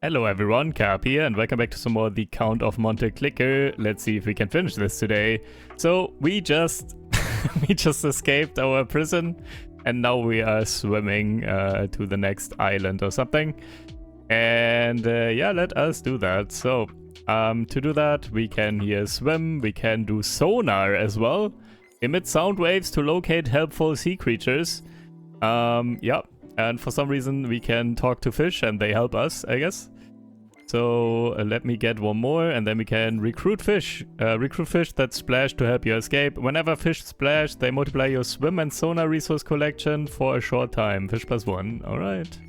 Hello everyone, Cap here, and welcome back to some more The Count of Monte Clicker. Let's see if we can finish this today. So we just we just escaped our prison, and now we are swimming to the next island or something. And yeah, let us do that. So to do that, we can here swim. We can do sonar as well. Emit sound waves to locate helpful sea creatures. Yeah. And for some reason, we can talk to fish and they help us, I guess. So let me get one more and then we can recruit fish. Recruit fish that splash to help you escape. Whenever fish splash, they multiply your swim and sonar resource collection for a short time. Fish +1. Alright.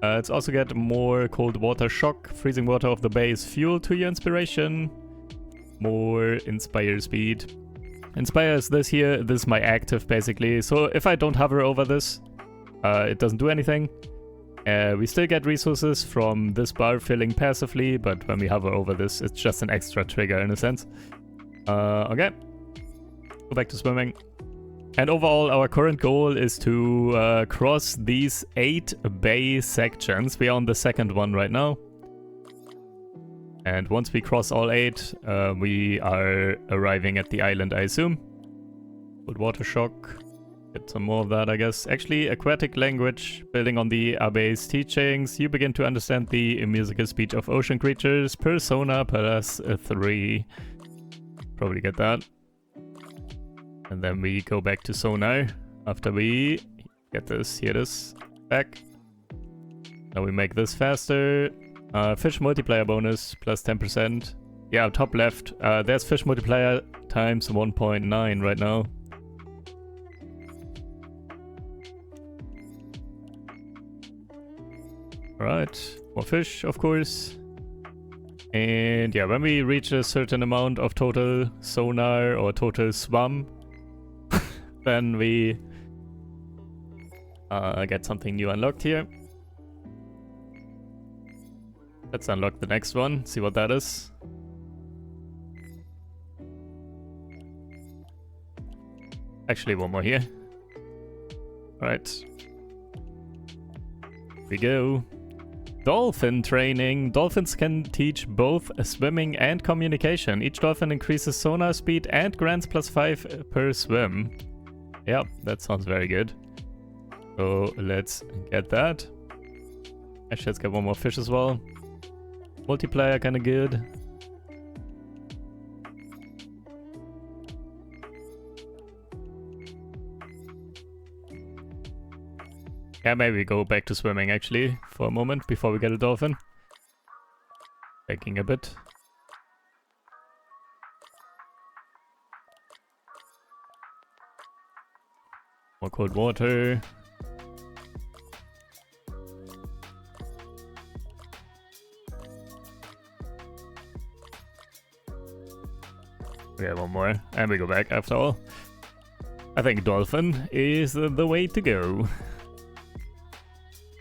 Let's also get more cold water shock. Freezing water of the bay is fuel to your inspiration. More inspire speed. Inspire is this here. This is my active basically. So if I don't hover over this, it doesn't do anything. We still get resources from this bar filling passively, but when we hover over this, it's just an extra trigger in a sense. Okay. Go back to swimming. And overall, our current goal is to cross these 8 bay sections. We are on the second one right now. And once we cross all 8, we are arriving at the island, I assume. Good water shock. Get some more of that, I guess. Actually, aquatic language, building on the Abbe's teachings, you begin to understand the musical speech of ocean creatures. Persona +3. Probably get that. And then we go back to sonar after we get this, hear this, back. Now we make this faster. Fish multiplier bonus +10%. Yeah, top left. There's fish multiplier times 1.9 right now. Alright, more fish, of course. And yeah, when we reach a certain amount of total sonar or total swum, then we get something new unlocked here. Let's unlock the next one, see what that is. Actually, one more here. Alright. Here we go. Dolphin training. Dolphins can teach both swimming and communication. Each dolphin increases sonar speed and grants +5 per swim. Yeah, that sounds very good. So let's get that. Actually, let's get one more fish as well. Multiplier kinda good. Yeah, maybe go back to swimming actually for a moment before we get a dolphin. Taking a bit. More cold water. Okay, one more. And we go back after all. I think dolphin is the way to go.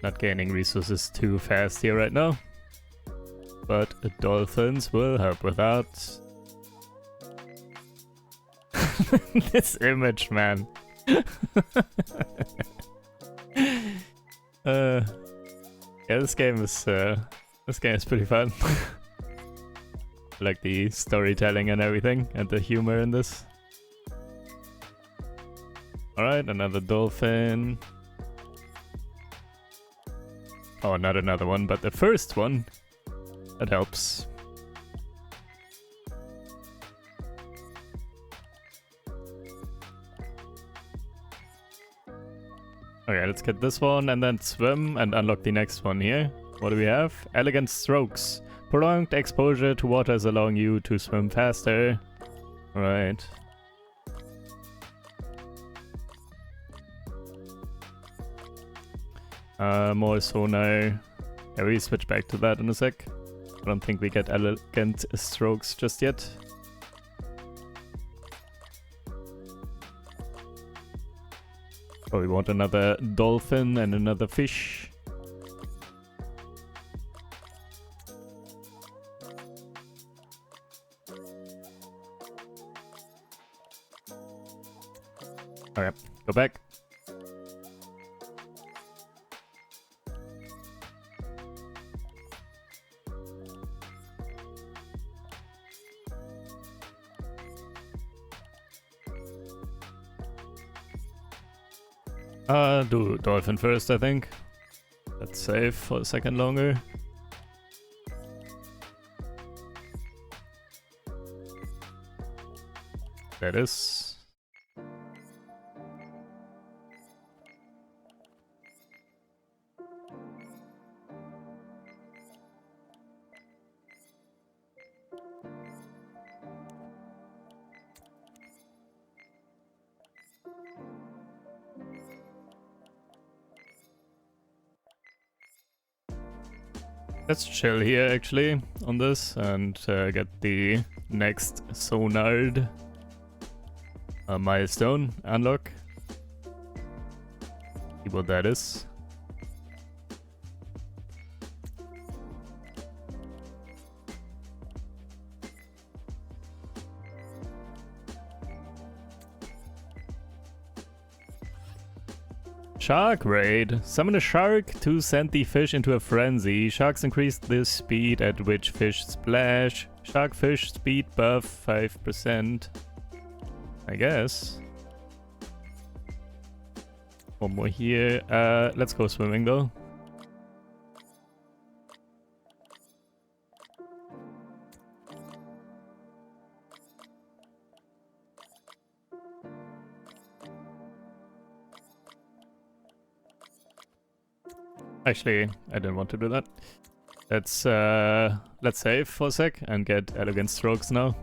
Not gaining resources too fast here right now. But dolphins will help with that. This image, man. Yeah, this game is pretty fun. I like the storytelling and everything, and the humor in this. Alright, another dolphin. Oh, not another one, but the first one. That helps. Okay, let's get this one and then swim and unlock the next one here. What do we have? Elegant strokes. Prolonged exposure to water is allowing you to swim faster. Alright. More sonar. Yeah, we switch back to that in a sec. I don't think we get elegant strokes just yet. Oh, we want another dolphin and another fish. Okay, go back. Do dolphin first, I think. Let's save for a second longer. That is. Let's chill here actually on this and get the next sonar milestone unlock. See what that is. Shark raid. Summon a shark to send the fish into a frenzy. Sharks increase the speed at which fish splash. Shark fish speed buff 5%. I guess. One more here. Let's go swimming though. Actually, I didn't want to do that. Let's save for a sec and get elegant strokes now.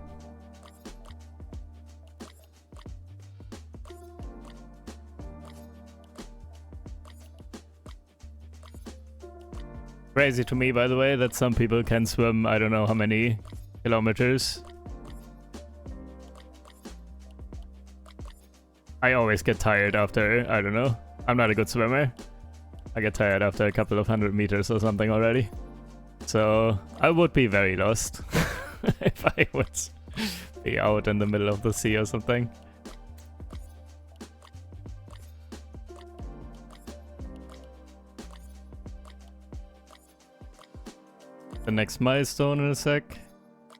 Crazy to me, by the way, that some people can swim I don't know how many kilometers. I always get tired after, I don't know. I'm not a good swimmer. I get tired after a couple of 100 meters or something already. So I would be very lost if I would be out in the middle of the sea or something. The next milestone in a sec.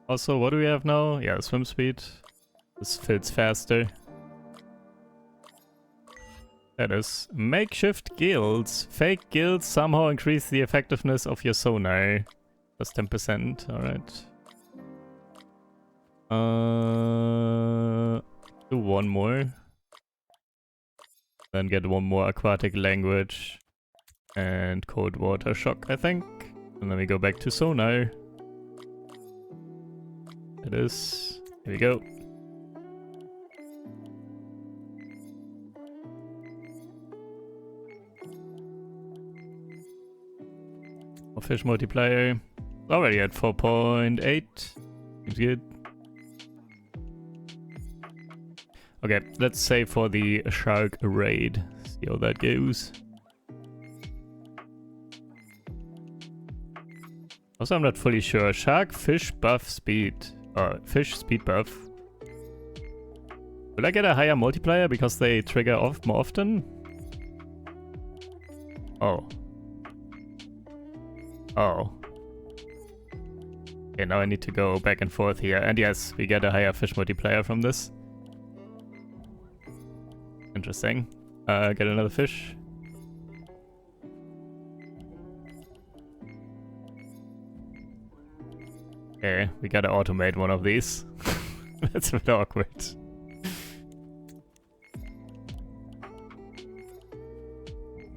Also, what do we have now? Yeah, swim speed. This fits faster. That is makeshift guilds. Fake guilds somehow increase the effectiveness of your sonar. That's 10%, alright. Do one more. Then get one more aquatic language. And cold water shock, I think. And then we go back to sonar. It is. Here we go. Fish multiplier already at 4.8. Seems good. Okay, let's save for the shark raid. See how that goes. Also, I'm not fully sure. Shark fish buff speed. Fish speed buff. Will I get a higher multiplier because they trigger off more often? Oh. Oh. Okay, now I need to go back and forth here. And yes, we get a higher fish multiplier from this. Interesting. Get another fish. Okay, we gotta automate one of these. That's a bit awkward.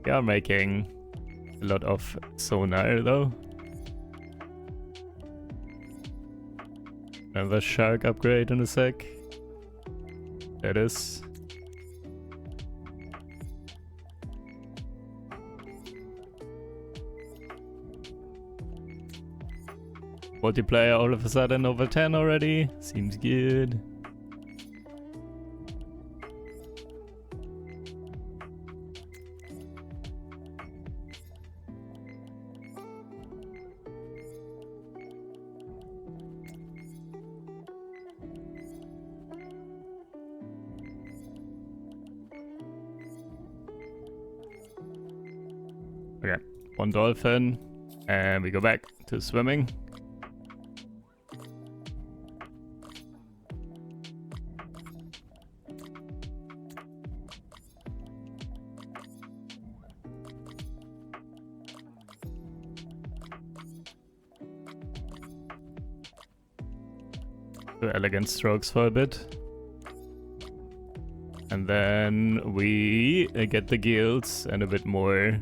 We are making a lot of sonar though. Another shark upgrade in a sec. There it is. Multiplier all of a sudden over 10 already. Seems good. Okay, one dolphin, and we go back to swimming. Do elegant strokes for a bit. And then we get the guilds and a bit more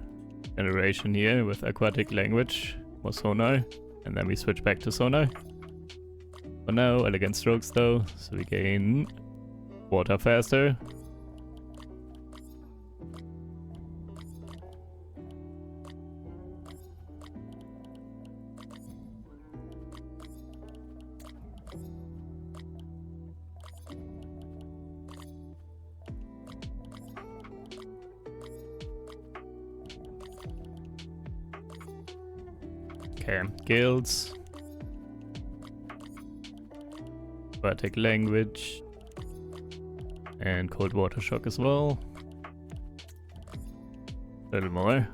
generation here with aquatic language, more sonar. And then we switch back to sonar. For now, elegant strokes though, so we gain water faster. Okay, guilds. Aquatic language. And cold water shock as well. A little more.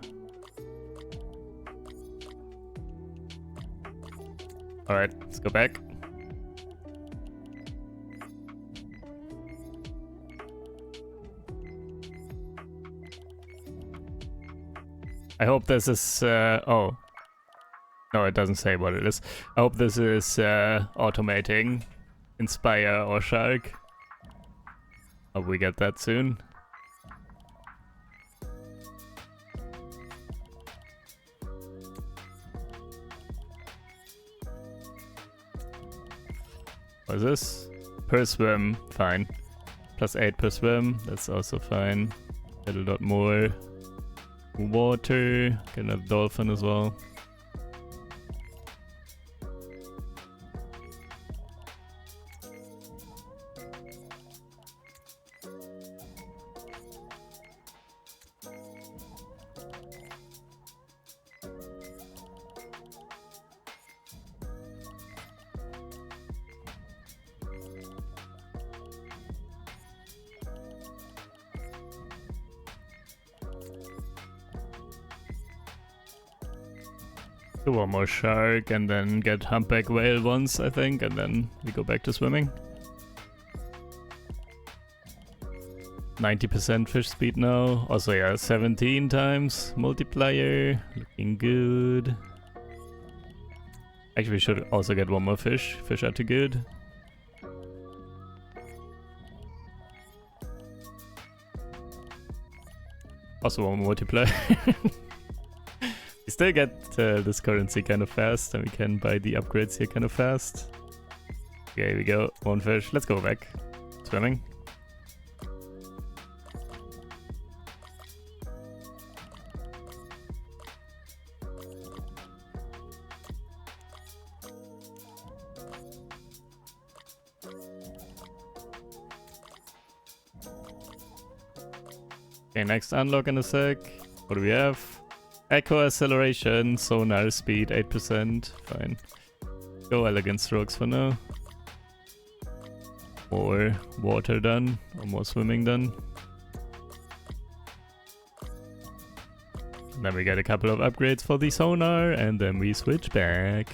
Alright, let's go back. I hope this is oh. No, it doesn't say what it is. I hope this is automating Inspire or Shark. Hope we get that soon. What is this? Per swim, fine. +8 per swim, that's also fine. A little dot more water, get another dolphin as well. Do one more shark and then get humpback whale once, I think, and then we go back to swimming. 90% fish speed now. Also, yeah, 17 times multiplier. Looking good. Actually, we should also get one more fish. Fish are too good. Also one more multiplier. We still get this currency kind of fast, and we can buy the upgrades here kind of fast. Okay, here we go. One fish. Let's go back. Swimming. Okay, next unlock in a sec. What do we have? Echo acceleration, sonar speed 8%, fine. Go elegant strokes for now. More water done, or more swimming done. And then we get a couple of upgrades for the sonar, and then we switch back.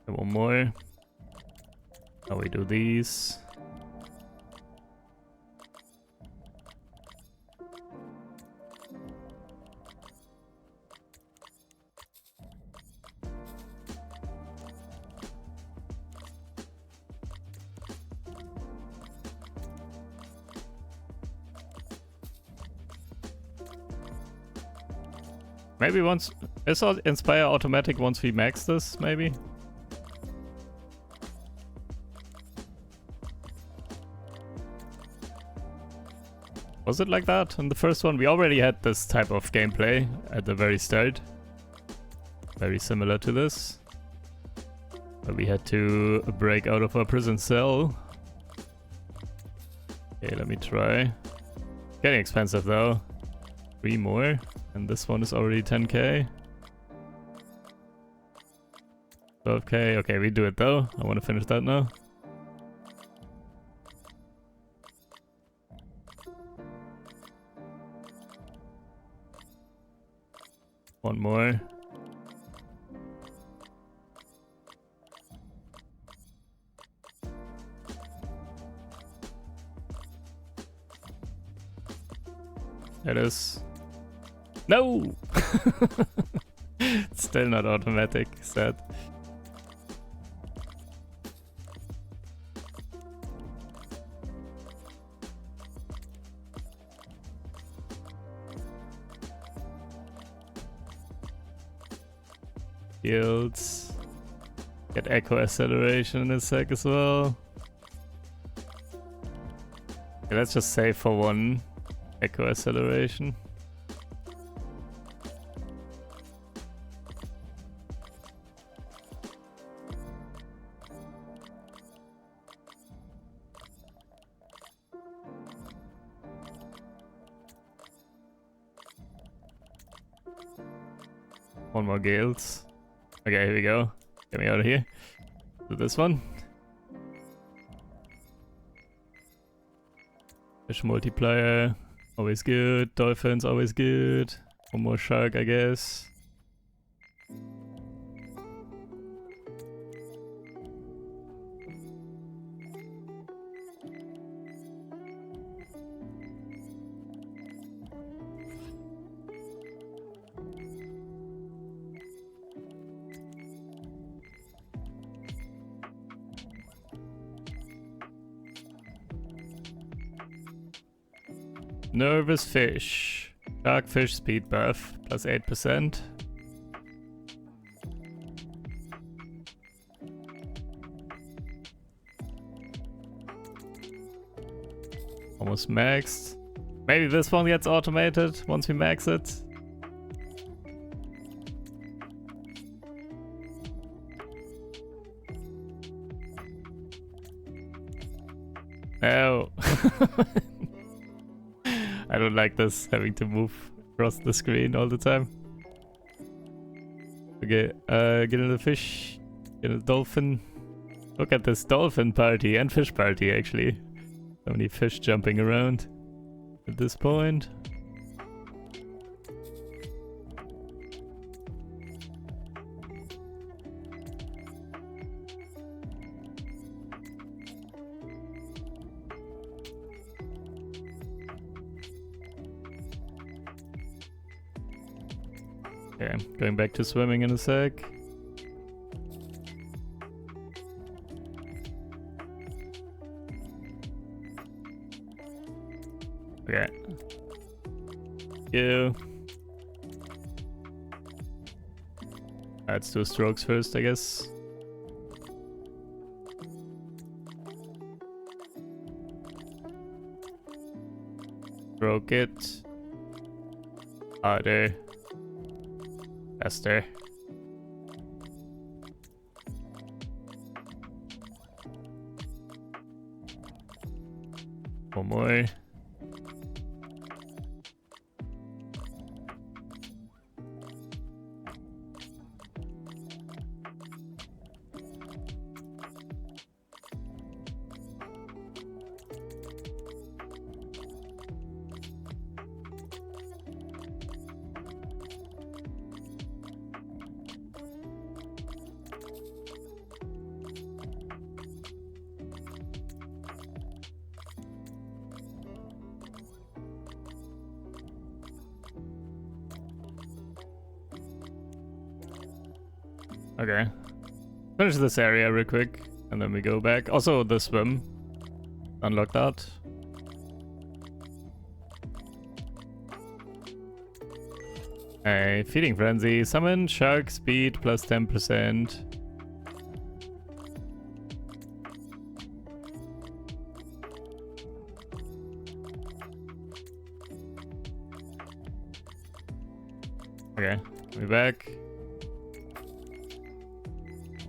One more. Now we do these. Maybe once... Is Inspire automatic once we max this, maybe? Was it like that in the first one? We already had this type of gameplay at the very start. Very similar to this. But we had to break out of our prison cell. Okay, let me try. Getting expensive though. 3 more. And this one is already 10k. 12k. Okay, we do it though. I want to finish that now. One more. That is... No! It's still not automatic, sad. Yields. Get echo acceleration in a sec as well. Okay, let's just save for one echo acceleration. One more gales. Okay, here we go. Get me out of here. Do this one. Fish multiplier. Always good. Dolphins, always good. One more shark, I guess. Nervous fish. Shark fish speed buff. Plus 8%. Almost maxed. Maybe this one gets automated once we max it. No. I don't like this, having to move across the screen all the time. Okay, get in the fish, get a dolphin. Look at this dolphin party and fish party, actually. So many fish jumping around at this point. Okay, going back to swimming in a sec. Okay. You. Let's do strokes first, I guess. Stroke it. Harder. Faster. One more. Okay. Finish this area real quick, and then we go back. Also, the swim. Unlock that. A feeding frenzy. Summon shark speed plus 10%. Okay, we back.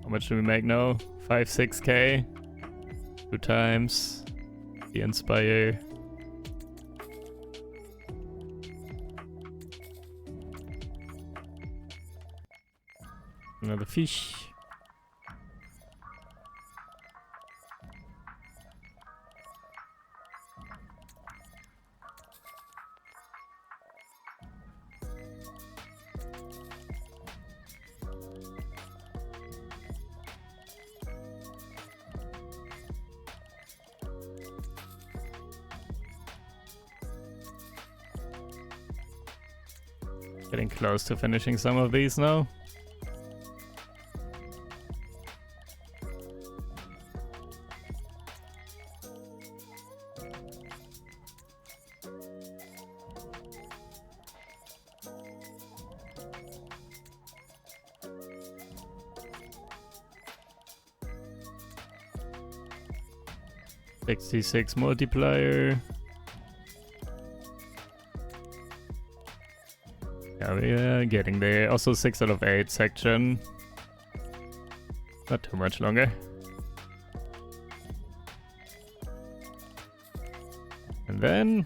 How much do we make now? 6K. 2 times. The Inspire. Another fish. Getting close to finishing some of these now. $66 multiplier. Yeah, we are getting there. Also 6 out of 8 section. Not too much longer. And then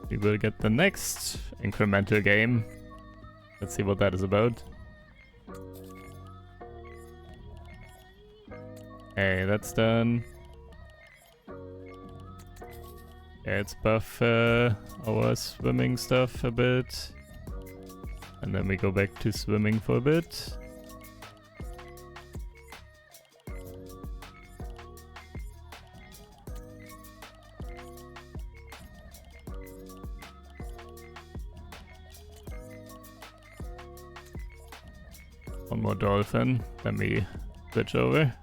we will get the next incremental game. Let's see what that is about. Hey, that's done. Yeah, let's buff our swimming stuff a bit. And then we go back to swimming for a bit. One more dolphin. Then we switch over.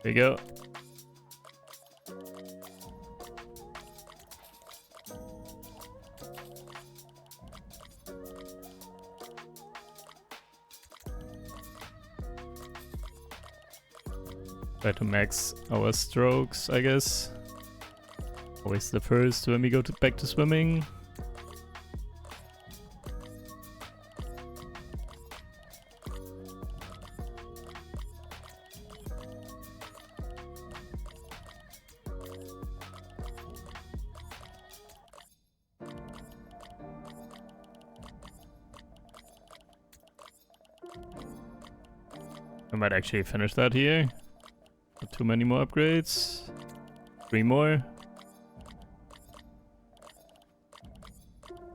There you go. Try to max our strokes, I guess. Always the first when we go back to swimming. I might actually finish that here. Not too many more upgrades. 3 more.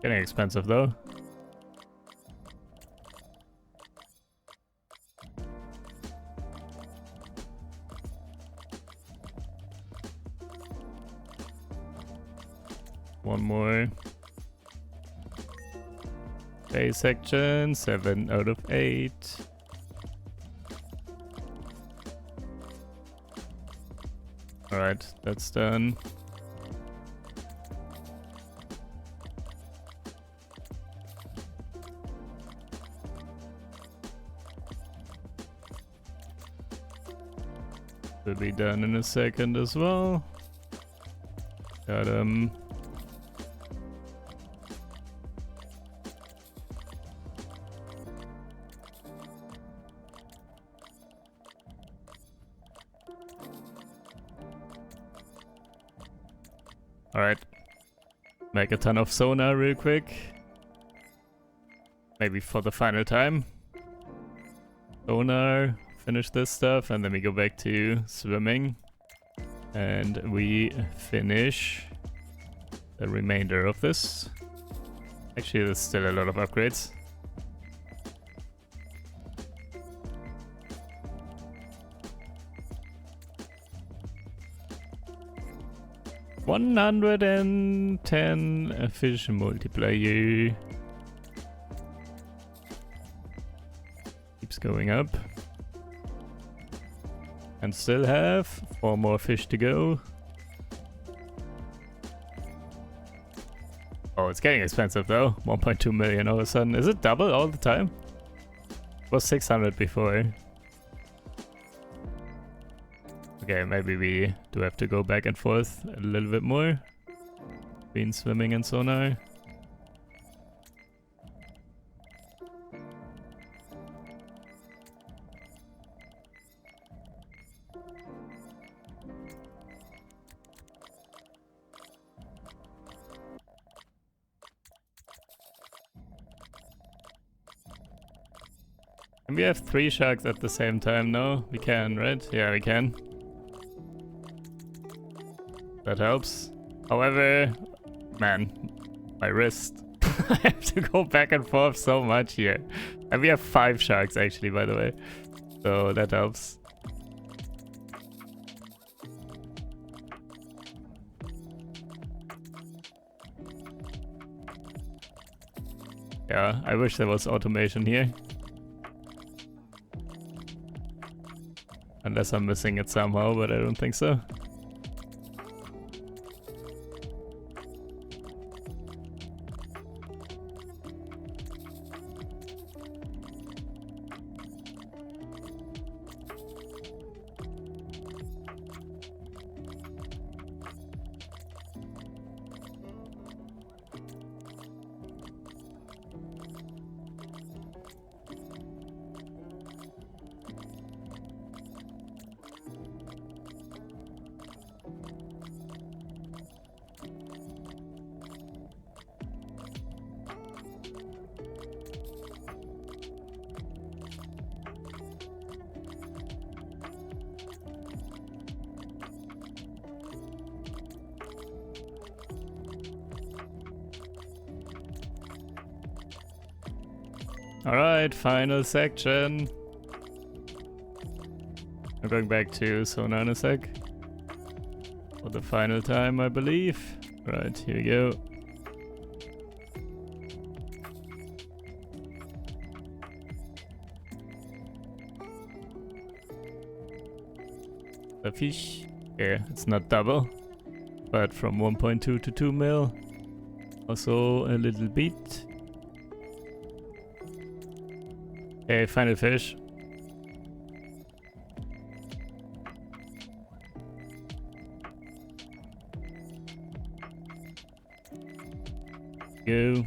Getting expensive though. One more. A section, 7 out of 8. Alright, that's done. Will be done in a second as well. Got Alright. Make a ton of sonar real quick. Maybe for the final time. Sonar, finish this stuff, and then we go back to swimming. And we finish the remainder of this. Actually, there's still a lot of upgrades. $110 fish multiplier. Keeps going up. And still have 4 more fish to go. Oh, it's getting expensive though. 1.2 million all of a sudden. Is it double all the time? It was 600 before. Okay, maybe we do have to go back and forth a little bit more between swimming and sonar. Can we have 3 sharks at the same time? No, we can, right? Yeah, we can. That helps. However, man, my wrist. I have to go back and forth so much here. And we have 5 sharks actually, by the way. So that helps. Yeah, I wish there was automation here. Unless I'm missing it somehow, but I don't think so. Alright, final section. I'm going back to Sona in a sec. For the final time, I believe. Right, here we go. The fish. Okay, it's not double, but from 1.2 to 2 mil. Also a little bit. Okay, final fish. Go.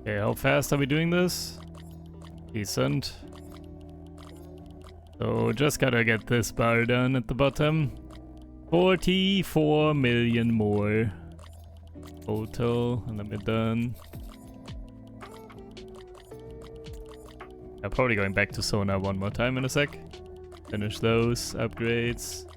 Okay, how fast are we doing this? Decent. So just gotta get this bar done at the bottom. 44 million more total, and then we're done. I'm probably going back to Sona one more time in a sec. Finish those upgrades.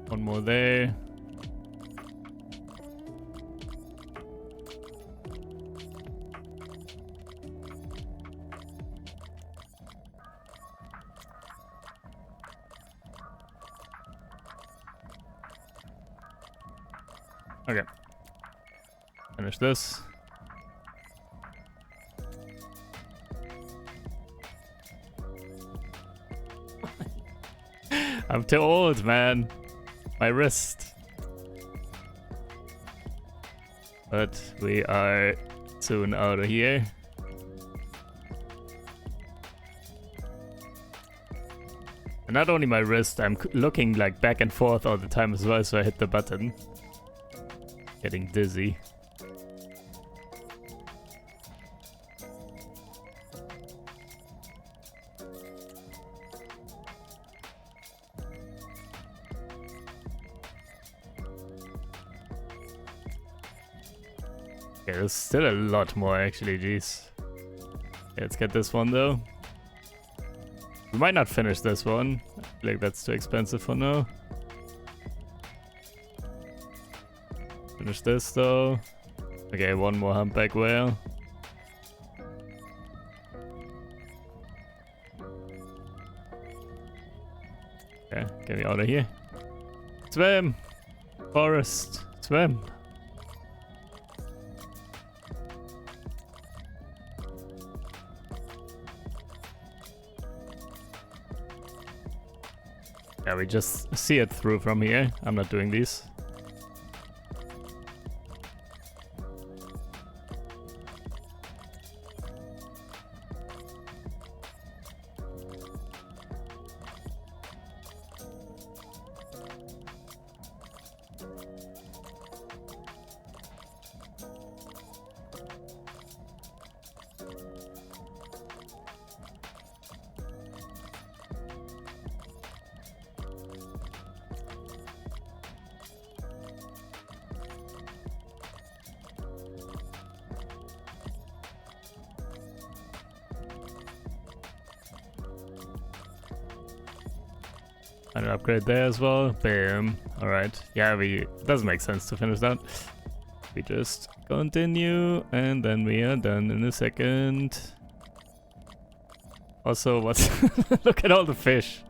One more there. Okay. Finish this. I'm too old, man. My wrist. But we are soon out of here. And not only my wrist, I'm looking like back and forth all the time as well, so I hit the button. Getting dizzy. Okay, there's still a lot more actually, jeez. Okay, let's get this one though. We might not finish this one. Like that's too expensive for now. Finish this though. Okay, one more humpback whale. Okay, get me out of here. Swim! Forest, swim! Yeah, we just see it through from here. I'm not doing these. And an upgrade there as well. Bam. Alright. Yeah, it doesn't make sense to finish that. We just continue, and then we are done in a second. Also, what's... Look at all the fish.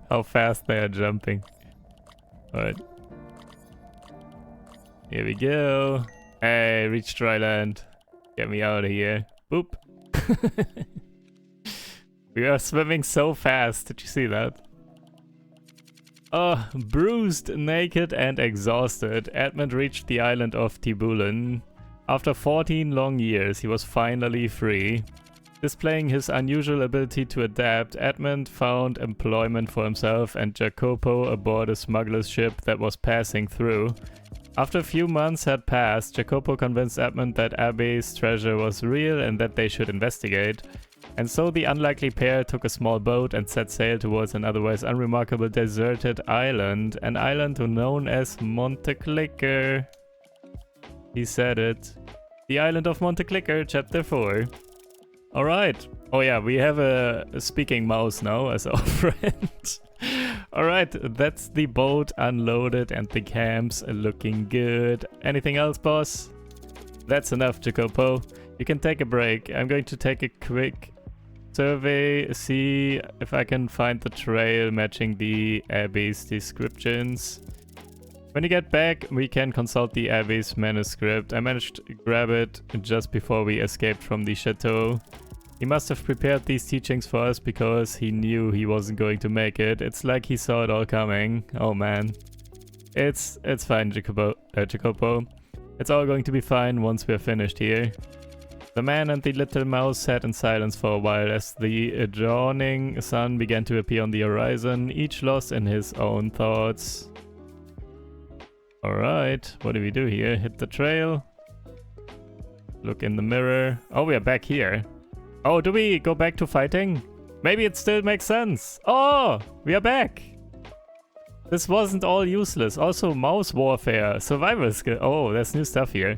How fast they are jumping. Alright. Here we go. Hey, reach dry land. Get me out of here. Boop. We are swimming so fast. Did you see that? Oh, bruised, naked, and exhausted, Edmond reached the island of Tiburon. After 14 long years, he was finally free. Displaying his unusual ability to adapt, Edmond found employment for himself and Jacopo aboard a smuggler's ship that was passing through. After a few months had passed, Jacopo convinced Edmond that Abbe's treasure was real and that they should investigate. And so the unlikely pair took a small boat and set sail towards an otherwise unremarkable deserted island. An island known as Monte Clicker. He said it. The island of Monte Clicker, chapter 4. Alright. Oh yeah, we have a speaking mouse now as our friend. Alright, that's the boat unloaded and the camps looking good. Anything else, boss? That's enough, Jacopo. You can take a break. I'm going to take a quick survey, see if I can find the trail matching the Abbe's descriptions. When you get back, we can consult the Abbe's manuscript. I managed to grab it just before we escaped from the Chateau. He must have prepared these teachings for us because he knew he wasn't going to make it. It's like he saw it all coming. Oh man. It's fine, Jacopo. It's all going to be fine once we're finished here. The man and the little mouse sat in silence for a while as the dawning sun began to appear on the horizon, each lost in his own thoughts. Alright, what do we do here? Hit the trail. Look in the mirror. Oh, we are back here. Oh, do we go back to fighting? Maybe it still makes sense. Oh, we are back. This wasn't all useless. Also, mouse warfare, survival skill. Oh, there's new stuff here.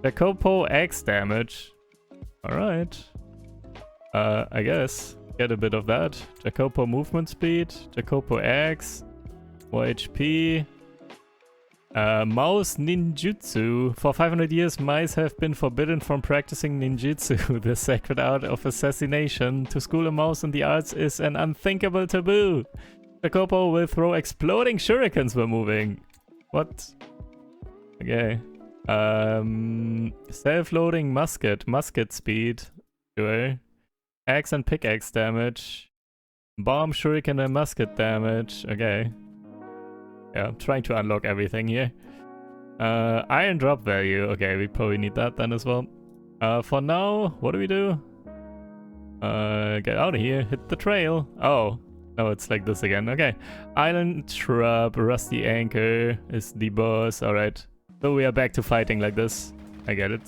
Jacopo X damage. Alright. I guess. Get a bit of that. Jacopo movement speed. Jacopo X. More HP. Mouse ninjutsu. For 500 years, mice have been forbidden from practicing ninjutsu, the sacred art of assassination. To school a mouse in the arts is an unthinkable taboo. Jacopo will throw exploding shurikens while moving. What? Okay. Self-loading musket speed. Sure. Axe and pickaxe damage. Bomb, shuriken, and musket damage. Okay. Yeah, I'm trying to unlock everything here. Iron drop value. Okay, we probably need that then as well. For now, what do we do? Get out of here. Hit the trail. Oh. No, it's like this again. Okay. Island shrub, rusty anchor is the boss. Alright. So we are back to fighting like this. I get it.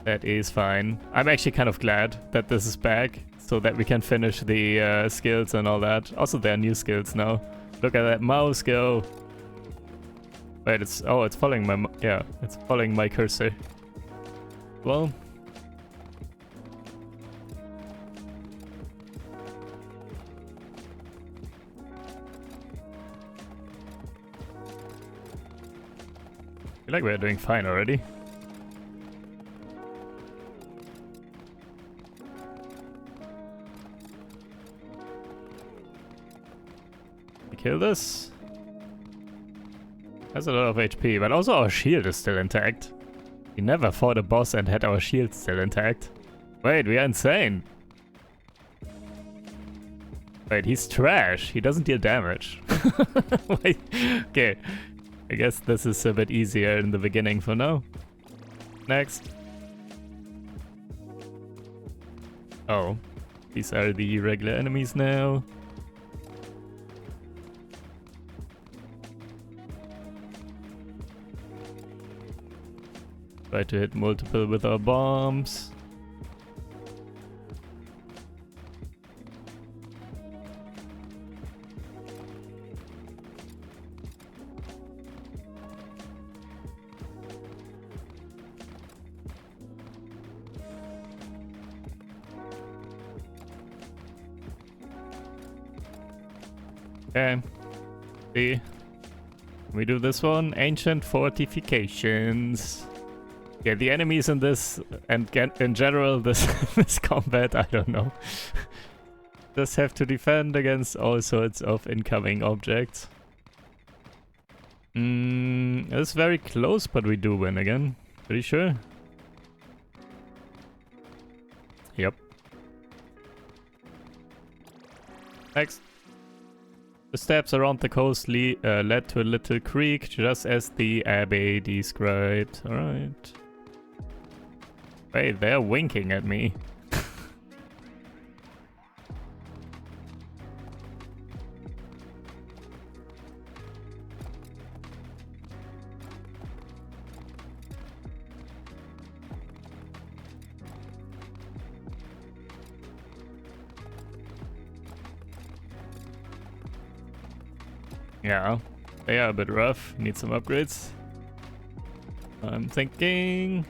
That is fine. I'm actually kind of glad that this is back, so that we can finish the skills and all that. Also, there are new skills now. Look at that mouse go. Wait, it's following my it's following my cursor. Well. I feel like we're doing fine already. Kill this. Has a lot of HP, but also our shield is still intact. We never fought a boss and had our shield still intact. Wait, we are insane. Wait, he's trash. He doesn't deal damage. Wait, okay. I guess this is a bit easier in the beginning for now. Next. Oh, these are the regular enemies now. Try to hit multiple with our bombs. Okay. See. We do this one. Ancient fortifications. Yeah, the enemies in this and in general this this combat, I don't know. Just have to defend against all sorts of incoming objects. It's very close, but we do win again. Pretty sure. Yep. Next. The steps around the coast led to a little creek, just as the Abbe described. Alright. Wait, they're winking at me. Yeah, they are a bit rough. Need some upgrades. I'm thinking...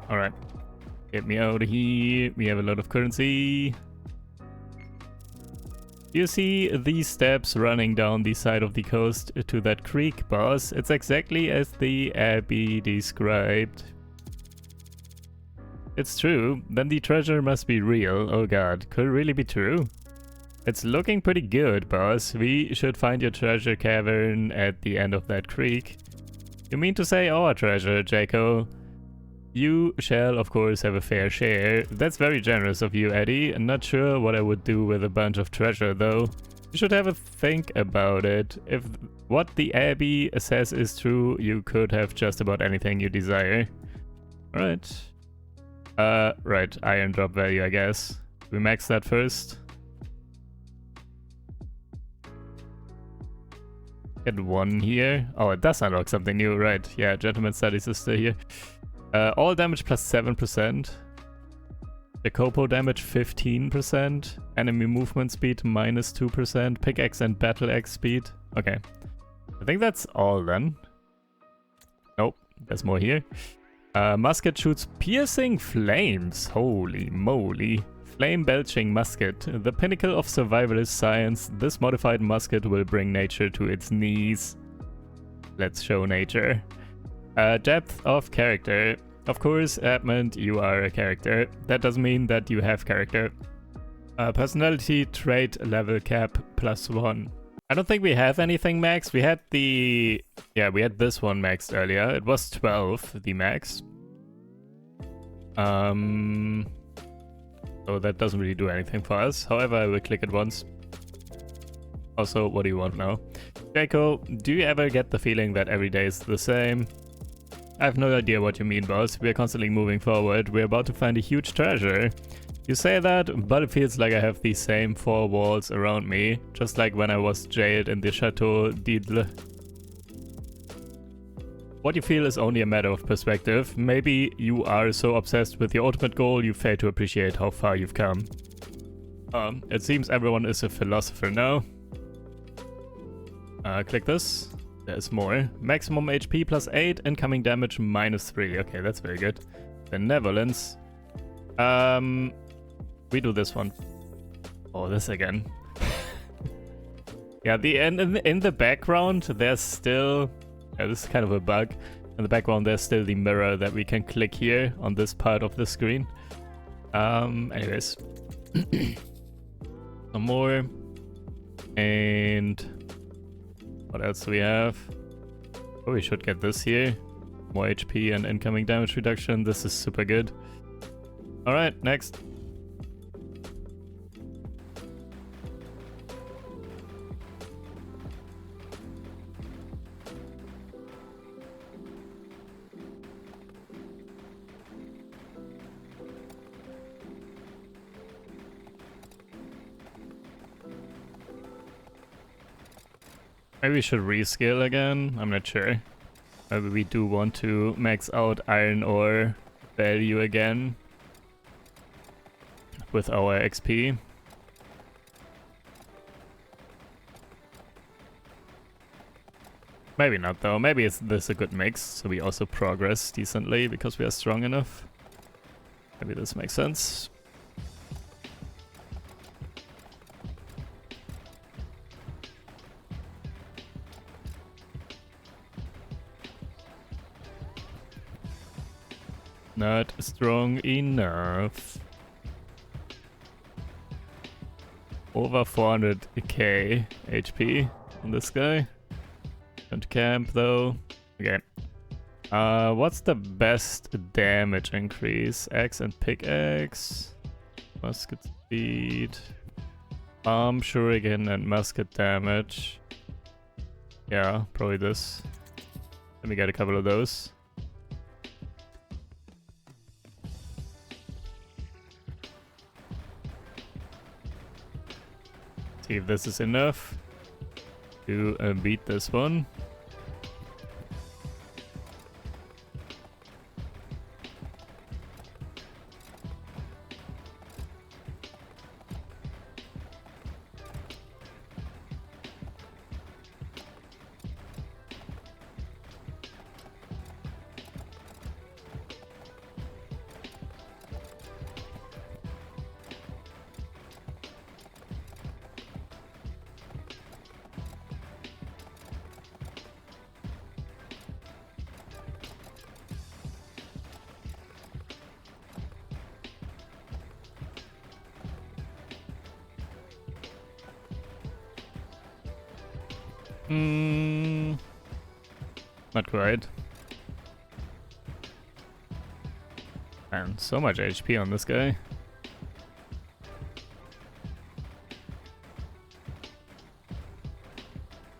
Alright. Get me out of here. We have a lot of currency. You see these steps running down the side of the coast to that creek, boss? It's exactly as the Abbe described. It's true. Then the treasure must be real. Oh god, could it really be true? It's looking pretty good, boss. We should find your treasure cavern at the end of that creek. You mean to say our treasure, Chateau? You shall, of course, have a fair share. That's very generous of you, Eddie. I'm not sure what I would do with a bunch of treasure, though. You should have a think about it. If what the Abbe says is true, you could have just about anything you desire. Alright. Right. Iron drop value, I guess. We max that first. Get one here. Oh, it does unlock something new, right. Yeah, Gentleman's Studies is still here. All damage plus 7%. The Copo damage 15%. Enemy movement speed minus 2%. Pickaxe and battle axe speed. Okay. I think that's all then. Nope, there's more here. Musket shoots piercing flames. Holy moly. Flame belching musket. The pinnacle of survivalist science. This modified musket will bring nature to its knees. Let's show nature. Depth of character. Of course, Edmond, you are a character. That doesn't mean that you have character. Personality trait level cap +1. I don't think we have anything max. We had the... Yeah, we had this one maxed earlier. It was 12, the max. So that doesn't really do anything for us. However, I will click it once. Also, what do you want now? Chateau, do you ever get the feeling that every day is the same? I have no idea what you mean, boss. We are constantly moving forward. We're about to find a huge treasure. You say that, but it feels like I have these same 4 walls around me, just like when I was jailed in the Chateau d'Idle. What you feel is only a matter of perspective. Maybe you are so obsessed with your ultimate goal you fail to appreciate how far you've come. It seems everyone is a philosopher now. Click this. There's more. Maximum HP +8, incoming damage -3. Okay, that's very good. Benevolence. We do this one. Oh, this again. Yeah, in the background, there's still... Yeah, this is kind of a bug. In the background, there's still the mirror that we can click here on this part of the screen. Anyways. Some more. And... what else do we have? Oh, we should get this here. More HP and incoming damage reduction. This is super good. Alright, next. Maybe we should reskill again, I'm not sure. Maybe we do want to max out iron ore value again with our XP. Maybe not though. Maybe this a good mix, so we also progress decently because we are strong enough. Maybe this makes sense. Not strong enough. Over 400k HP on this guy. Don't camp though. Okay. What's the best damage increase? Axe and pickaxe. Musket speed. Arm shuriken and musket damage. Yeah, probably this. Let me get a couple of those. See if this is enough to beat this one. Not quite. Man, so much HP on this guy.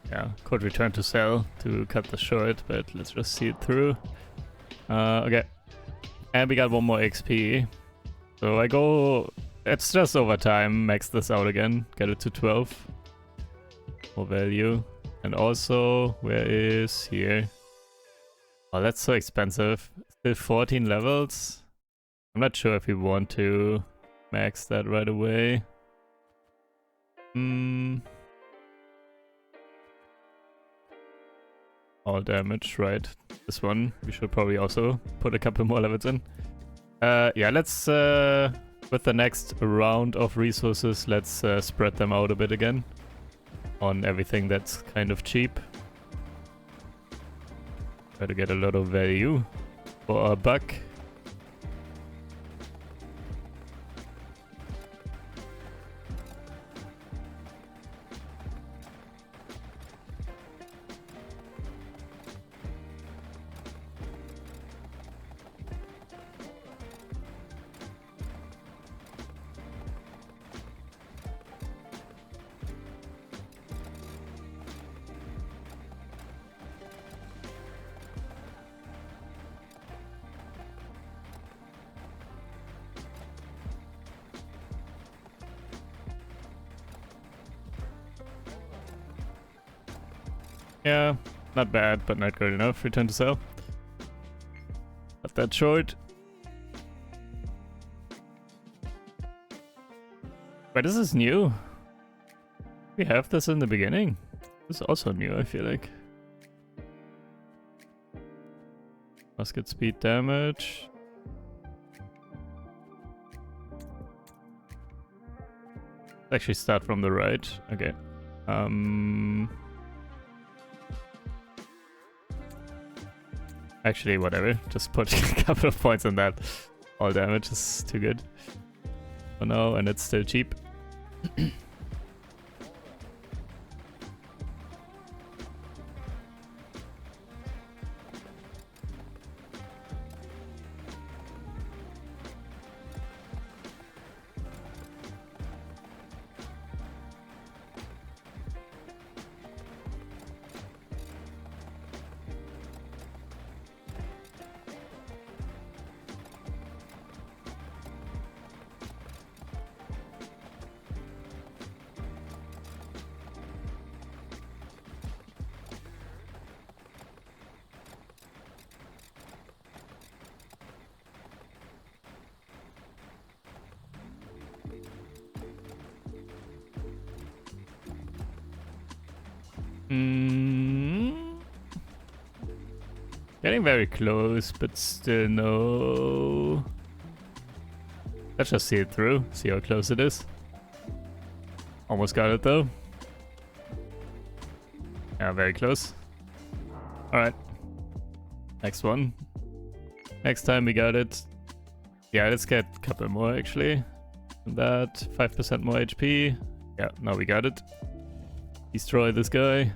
Yeah, could return to sell to cut this short, but let's just see it through. Okay. And we got one more XP. So I go... It's just over time, max this out again, get it to 12. More value. And also, where is here? Oh, that's so expensive. Still 14 levels. I'm not sure if we want to max that right away. All damage, right? This one, we should probably also put a couple more levels in. Yeah, let's, with the next round of resources, let's spread them out a bit again. On everything that's kind of cheap. Try to get a lot of value for a buck. Yeah, not bad, but not good enough. Return to sell. Cut that short. Wait, this is new. We have this in the beginning. This is also new, I feel like. Musket speed damage. Actually start from the right. Okay. Actually, whatever. Just put a couple of points on that. All damage is too good for now, and it's still cheap. Getting very close, but still no. Let's just see it through, see how close it is. Almost got it though. Yeah, very close. Alright. Next one. Next time we got it. Yeah, let's get a couple more actually. And that, 5% more HP. Yeah, now we got it. Destroy this guy.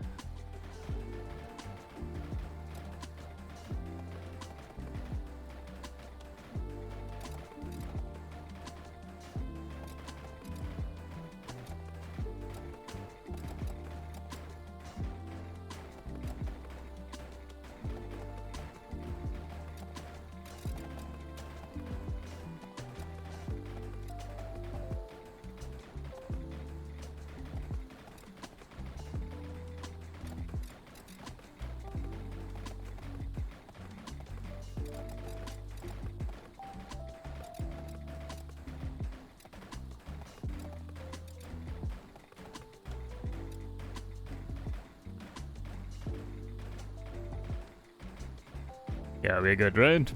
Yeah, we're good, right?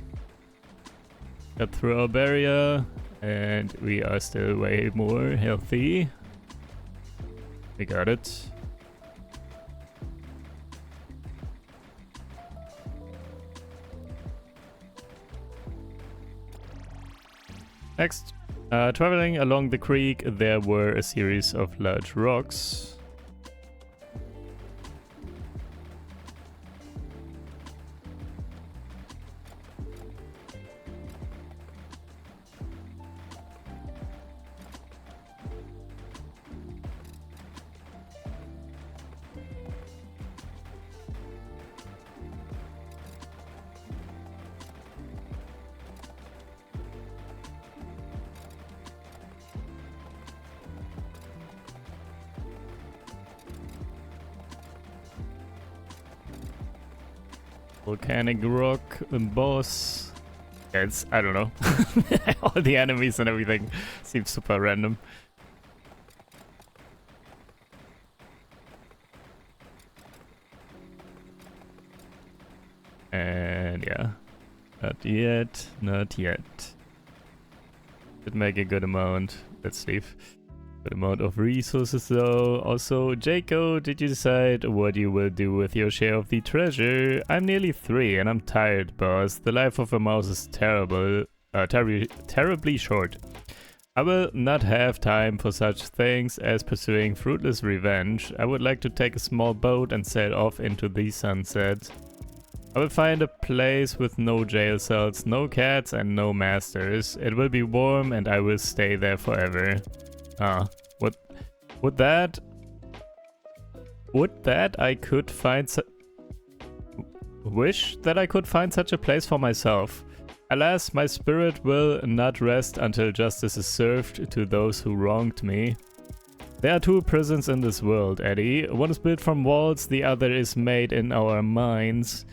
Got through our barrier, and we are still way more healthy. We got it. Next, traveling along the creek, there were a series of large rocks. Volcanic rock boss. Yeah, it's, I don't know. All the enemies and everything seems super random. And yeah, not yet, not yet. Should make a good amount. Let's leave. Good amount of resources though. Also, Chateau, did you decide what you will do with your share of the treasure? I'm nearly 3 and I'm tired, boss. The life of a mouse is terribly short. I will not have time for such things as pursuing fruitless revenge. I would like to take a small boat and sail off into the sunset. I will find a place with no jail cells, no cats and no masters. It will be warm and I will stay there forever. Would that I could find wish that I could find such a place for myself. Alas, my spirit will not rest until justice is served to those who wronged me. There are 2 prisons in this world, Eddie. One is built from walls, the other is made in our minds.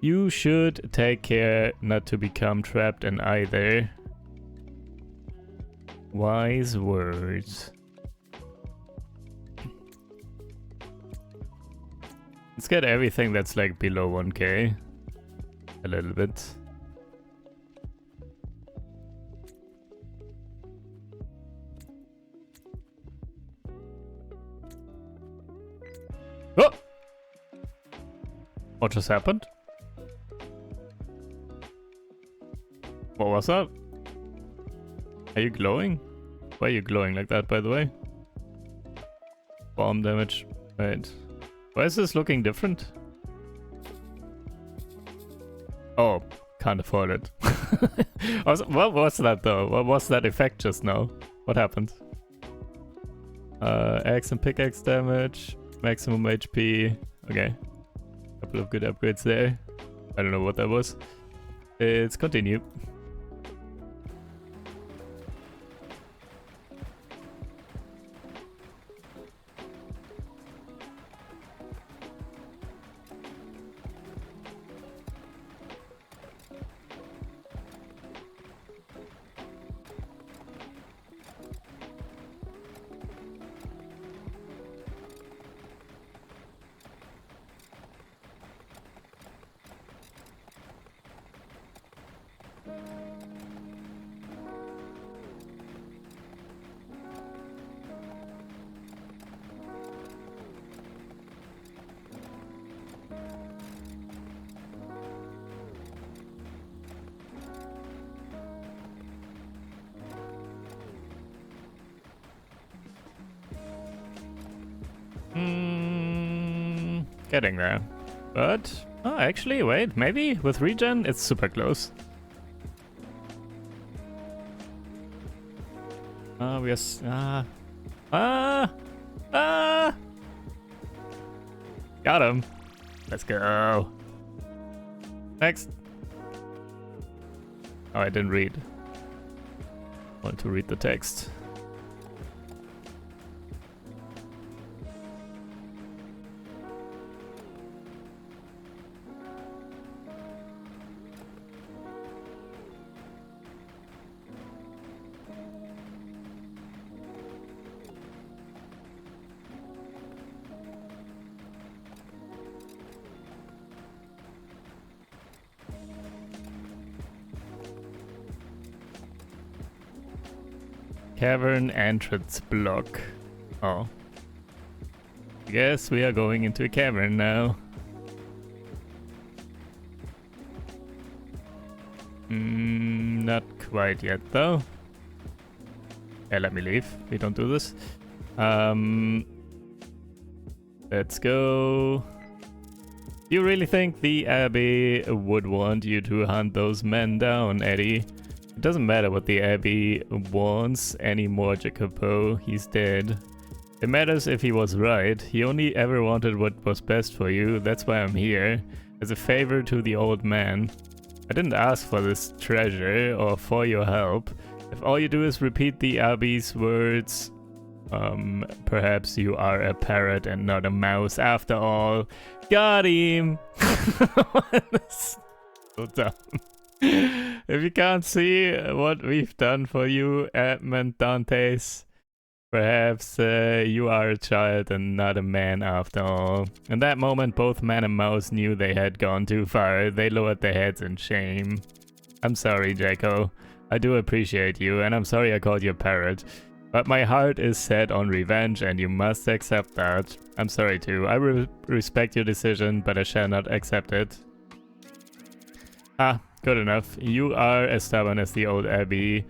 You should take care not to become trapped in either. Wise words. Let's get everything that's like below 1k. A little bit. Oh! What just happened? What was that? Are you glowing? Why are you glowing like that, by the way? Bomb damage. Wait. Why is this looking different? Oh, can't afford it. What was that though? What was that effect just now? What happened? Axe and pickaxe damage. Maximum HP. Okay. Couple of good upgrades there. I don't know what that was. Let's continue. Getting there. But, oh, actually, wait, maybe with regen, it's super close. We are... Got him. Let's go. Next. Oh, I didn't read. I wanted to read the text. Cavern entrance block. Oh. I guess we are going into a cavern now. Not quite yet though. Yeah, let me leave. We don't do this. Let's go. You really think the Abbe would want you to hunt those men down, Eddie? It doesn't matter what the Abbe wants anymore, Chateau. He's dead. It matters if he was right. He only ever wanted what was best for you. That's why I'm here. As a favor to the old man. I didn't ask for this treasure or for your help. If all you do is repeat the Abbe's words, perhaps you are a parrot and not a mouse after all. Got him! So dumb. If you can't see what we've done for you, Edmond Dantes, perhaps you are a child and not a man after all. In that moment, both man and mouse knew they had gone too far. They lowered their heads in shame. I'm sorry, Jaco. I do appreciate you, and I'm sorry I called you a parrot. But my heart is set on revenge, and you must accept that. I'm sorry too. I respect your decision, but I shall not accept it. Ah, good enough. You are as stubborn as the old Abbe.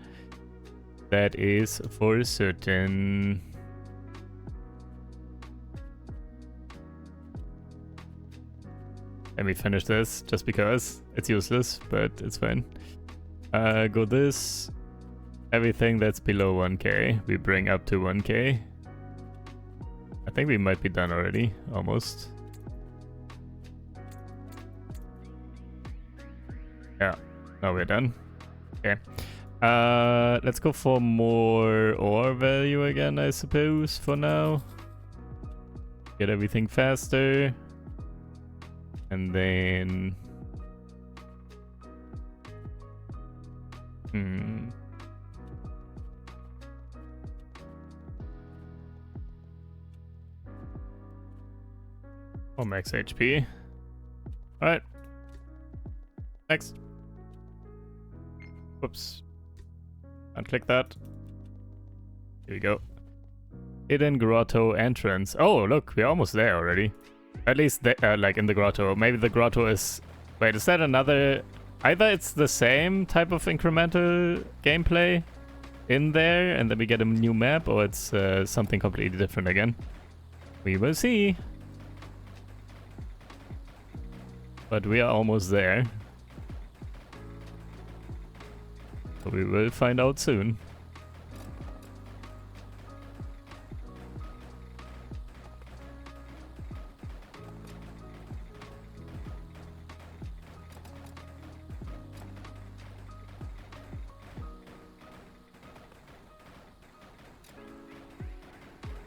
That is for certain. Let me finish this, just because. It's useless, but it's fine. Go this. Everything that's below 1k, we bring up to 1k. I think we might be done already, almost. Yeah, now we're done. Okay. Let's go for more ore value again, I suppose, for now. Get everything faster. And then... Oh, max HP. Alright. Next. Whoops. Unclick that. Here we go. Hidden grotto entrance. Oh, look, we're almost there already. At least, like in the grotto. Maybe the grotto is... Wait, is that another... Either it's the same type of incremental gameplay in there, and then we get a new map, or it's something completely different again. We will see. But we are almost there. So we will find out soon.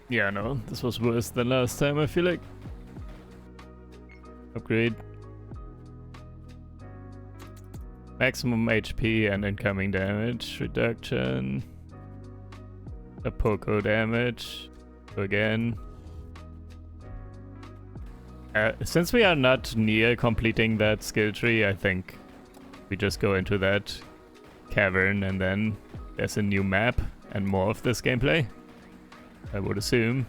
Yeah, no, this was worse than last time, I feel like. Upgrade. Maximum HP and incoming damage reduction. A poco damage. Again. Since we are not near completing that skill tree, I think we just go into that cavern and then there's a new map and more of this gameplay, I would assume.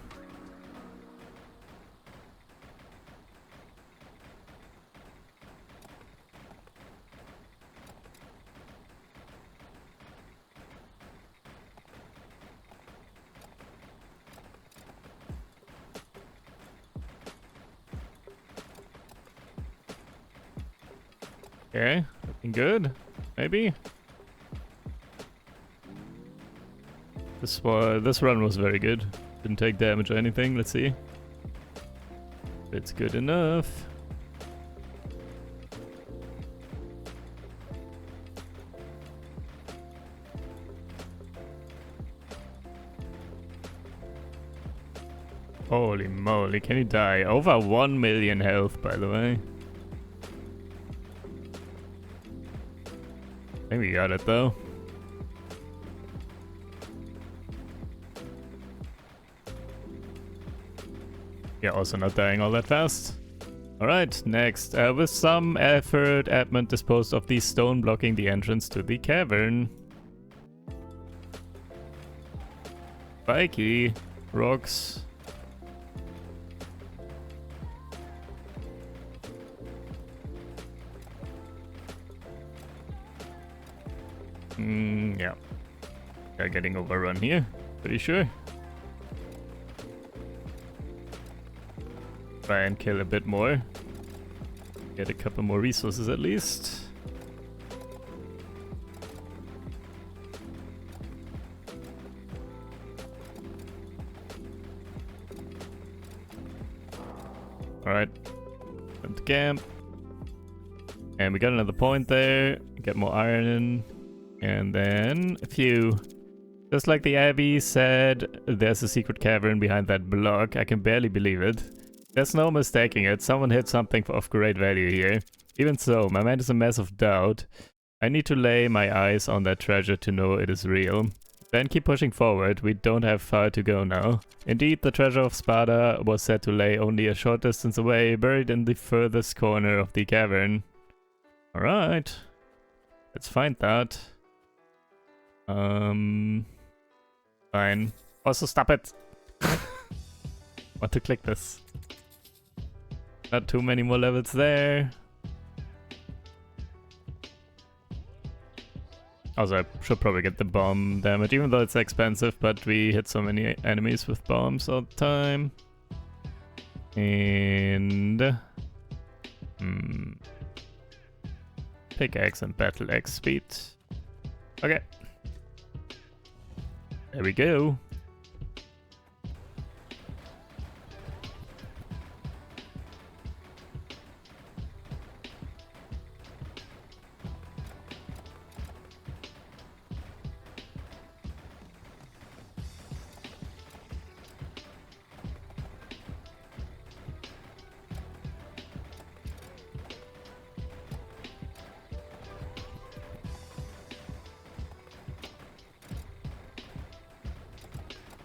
Okay, looking good. Maybe. This run was very good. Didn't take damage or anything. Let's see. It's good enough. Holy moly, can you die? Over 1 million health, by the way. I think we got it though. Yeah, also not dying all that fast. Alright, next. With some effort, Edmond disposed of the stone blocking the entrance to the cavern. Spiky. Rocks. Yeah. They're getting overrun here, pretty sure. Try and kill a bit more. Get a couple more resources at least. Alright. Come to camp. And we got another point there. Get more iron. And then a few. Just like the Abbe said, there's a secret cavern behind that block. I can barely believe it. There's no mistaking it. Someone hid something of great value here. Even so, my mind is a mess of doubt. I need to lay my eyes on that treasure to know it is real. Then keep pushing forward. We don't have far to go now. Indeed, the treasure of Sparta was said to lay only a short distance away, buried in the furthest corner of the cavern. Alright. Let's find that. Fine. Also, stop it! Want to click this. Not too many more levels there. Also, I should probably get the bomb damage, even though it's expensive, but we hit so many enemies with bombs all the time. And... Pickaxe and battle axe speed. Okay. There we go.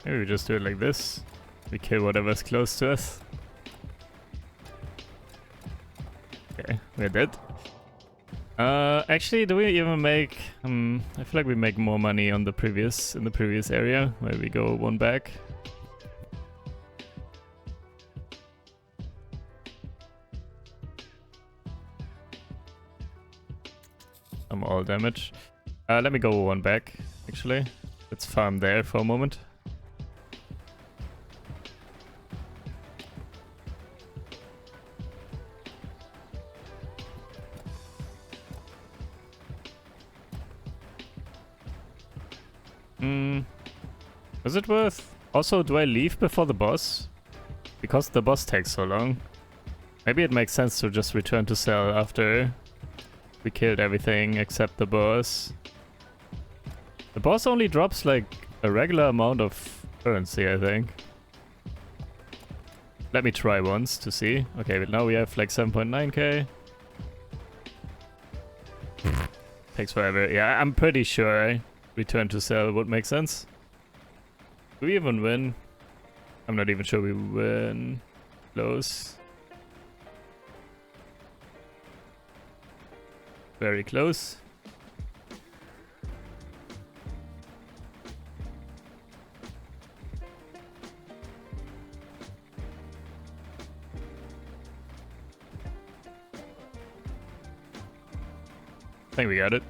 Maybe we just do it like this. We kill whatever's close to us. Okay, we're dead. Actually, do we even make... I feel like we make more money on the in the previous area, where we go one back. I'm all damage. Let me go one back, actually. Let's farm there for a moment. Is it worth? Also, do I leave before the boss? Because the boss takes so long. Maybe it makes sense to just return to cell after we killed everything except the boss. The boss only drops like a regular amount of currency, I think. Let me try once to see. Okay, but now we have like 7.9k. Takes forever. Yeah, I'm pretty sure return to cell would make sense. Do we even win? I'm not even sure we win. Close. Very close. I think we got it.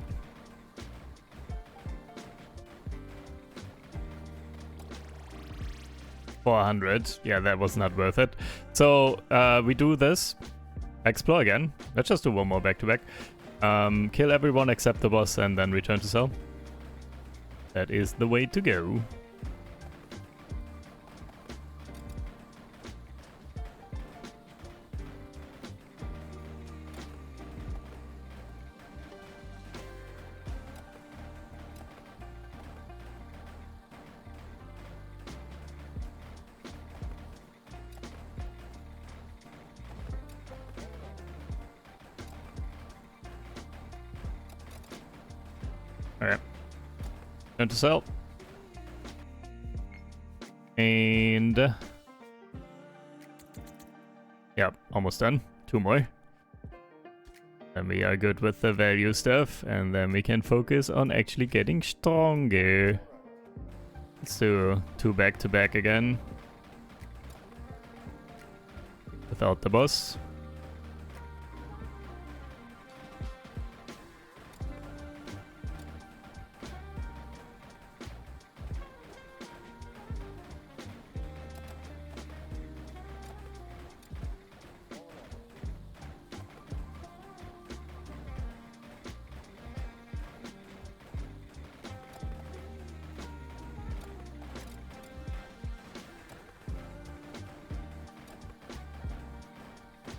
$400. Yeah, that was not worth it. So we do this. Explore again. Let's just do one more back to back. Kill everyone except the boss and then return to cell. That is the way to go. Alright. Turn to cell. And... yeah, almost done. 2 more. Then we are good with the value stuff, and then we can focus on actually getting stronger. Let's do 2 back-to-back again. Without the boss.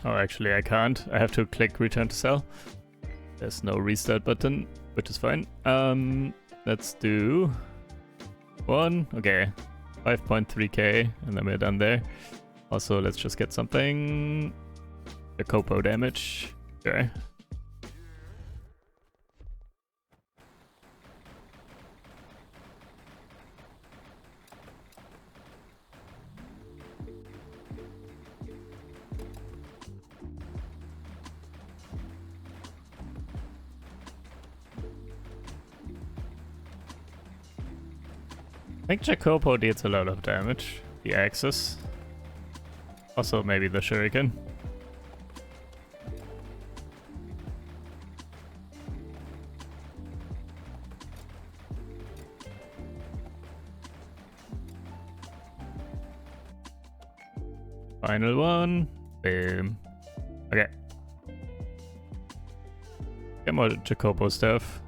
Oh, actually I can't. I have to click return to cell. There's no restart button, which is fine. Let's do 1. Okay, 5.3k, and then we're done there. Also, let's just get something. The Chateau damage. Okay. I think Jacopo deals a lot of damage. The axes. Also maybe the shuriken. Final one. Boom. Okay. Get more Jacopo stuff.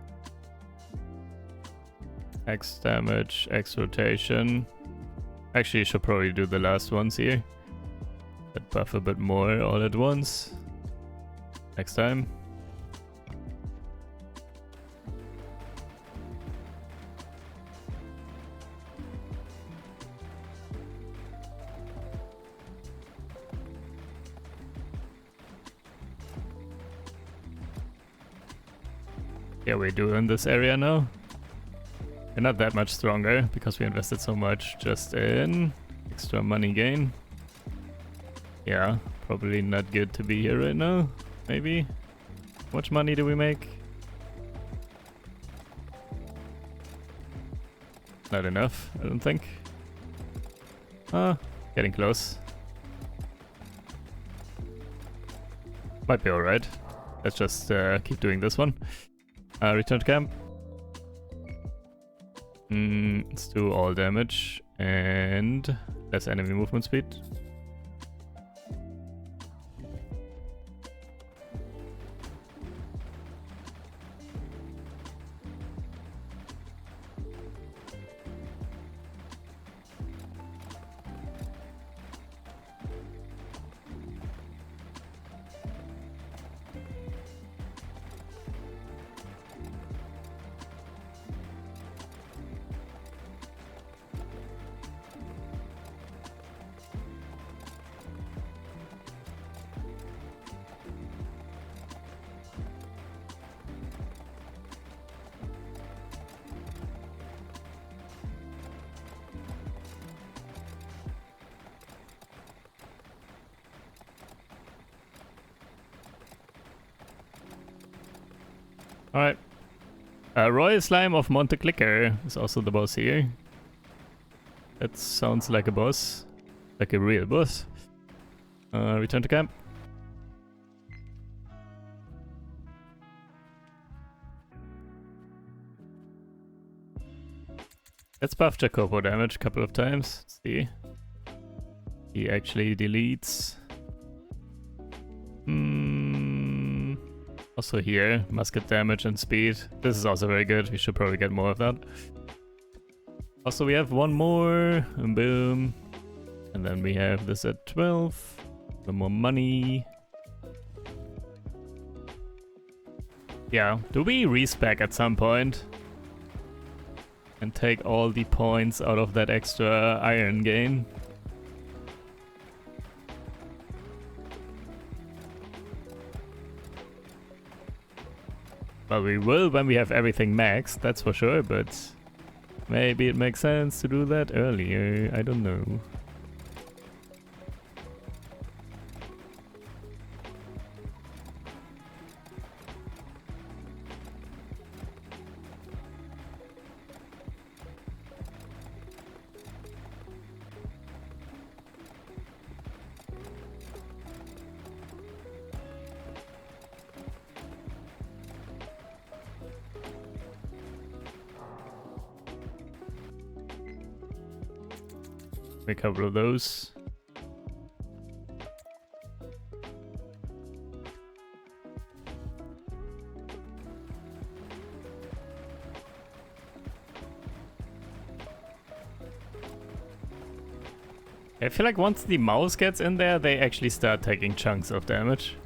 X damage, X rotation. Actually, should probably do the last ones here. That buff a bit more all at once. Next time. Yeah, we do in this area now. We're not that much stronger because we invested so much just in extra money gain. Yeah, probably not good to be here right now. Maybe. How much money do we make? Not enough, I don't think. Getting close. Might be alright. Let's just keep doing this one. Return to camp. Let's do all damage and less enemy movement speed. Alright. Royal Slime of Monte Clicker is also the boss here. That sounds like a boss. Like a real boss. Return to camp. Let's buff Jacopo damage a couple of times. Let's see. He actually deletes. Also here, musket damage and speed. This is also very good. We should probably get more of that. Also, we have one more. And boom. And then we have this at 12. No more money. Yeah, do we respec at some point? And take all the points out of that extra iron gain? Well, we will when we have everything maxed, that's for sure, but maybe it makes sense to do that earlier, I don't know. A couple of those. I feel like once the mouse gets in there, they actually start taking chunks of damage.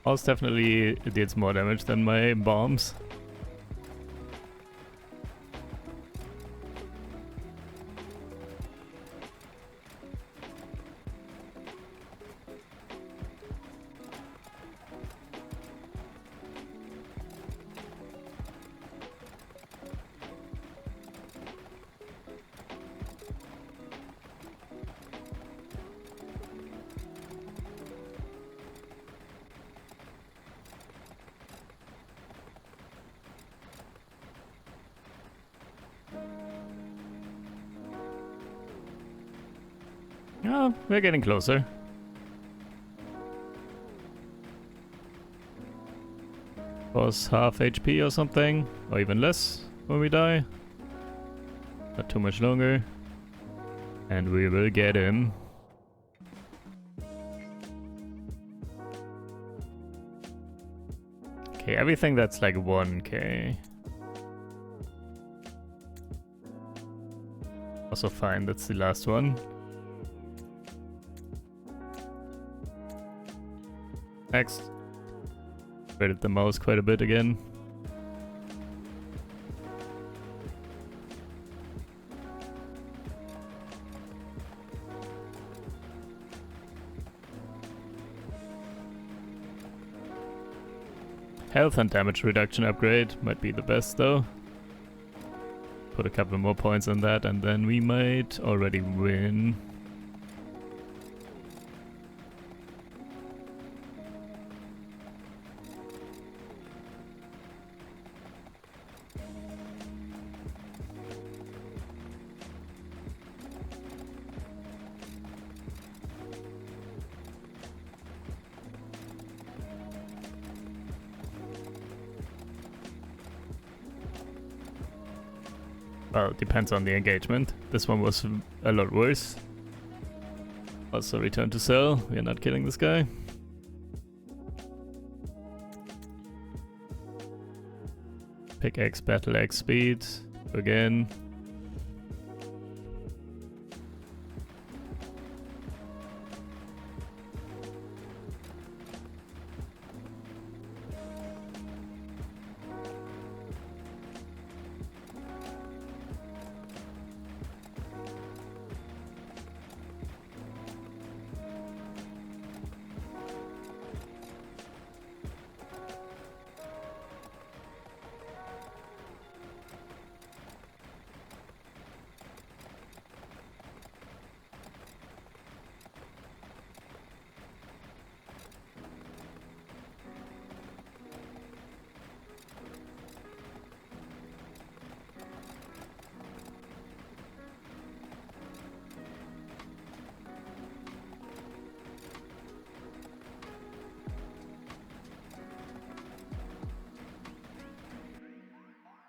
Mouse definitely deals more damage than my bombs. Oh, we're getting closer. Was half HP or something, or even less when we die. Not too much longer. And we will get him. Okay, everything that's like 1k. Also fine, that's the last one. Next. Rated the mouse quite a bit again. Health and damage reduction upgrade might be the best though. Put a couple more points on that and then we might already win. Well, depends on the engagement. This one was a lot worse. Also return to cell. We are not killing this guy. Pickaxe, battle axe speed. Again.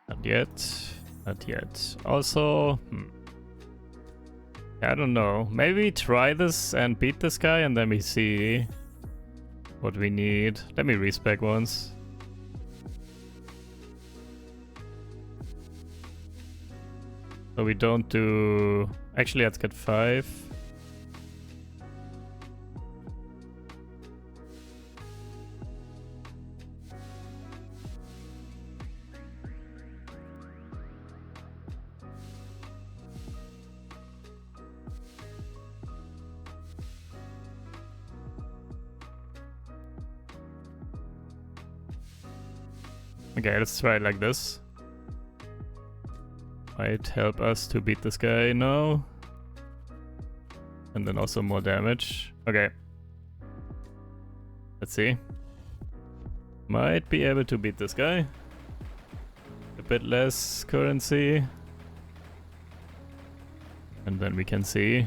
Not yet. Not yet. Also, I don't know. Maybe try this and beat this guy and then we see what we need. Let me respec once. So we don't do... Actually, let's get 5. Okay, let's try it like this. Might help us to beat this guy now. And then also more damage. Okay. Let's see. Might be able to beat this guy. A bit less currency. And then we can see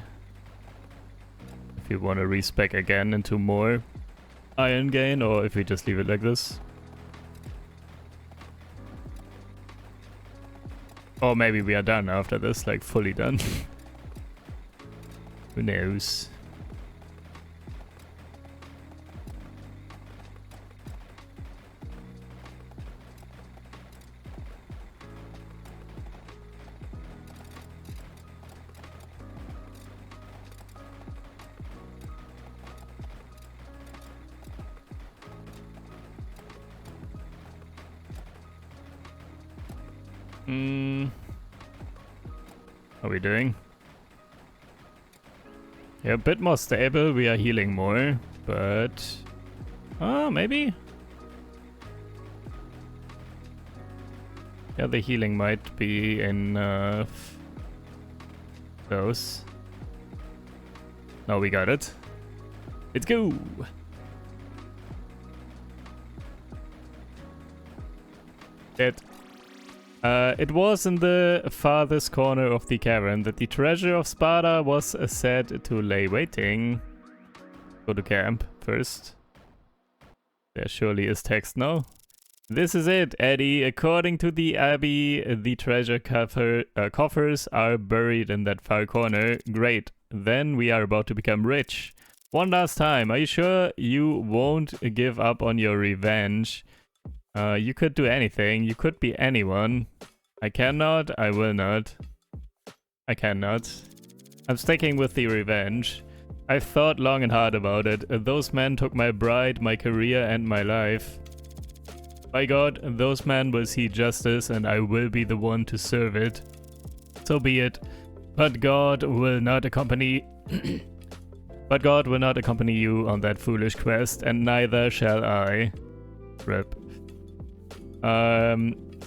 if you want to respec again into more iron gain, or if we just leave it like this. Or maybe we are done after this, like fully done. Who knows? How are we doing? Yeah, a bit more stable. We are healing more, but maybe. Yeah, the healing might be in those. No, we got it. Let's go. Dead. It was in the farthest corner of the cavern that the treasure of Sparta was said to lay waiting. Go to camp first. There surely is text now. This is it, Eddie. According to the Abbey, the treasure coffers are buried in that far corner. Great. Then we are about to become rich. One last time. Are you sure you won't give up on your revenge? You could do anything. You could be anyone. I cannot. I will not. I cannot. I'm sticking with the revenge. I've thought long and hard about it. Those men took my bride, my career, and my life. By God, those men will see justice, and I will be the one to serve it. So be it. But God will not accompany... But God will not accompany you on that foolish quest, and neither shall I. Rip.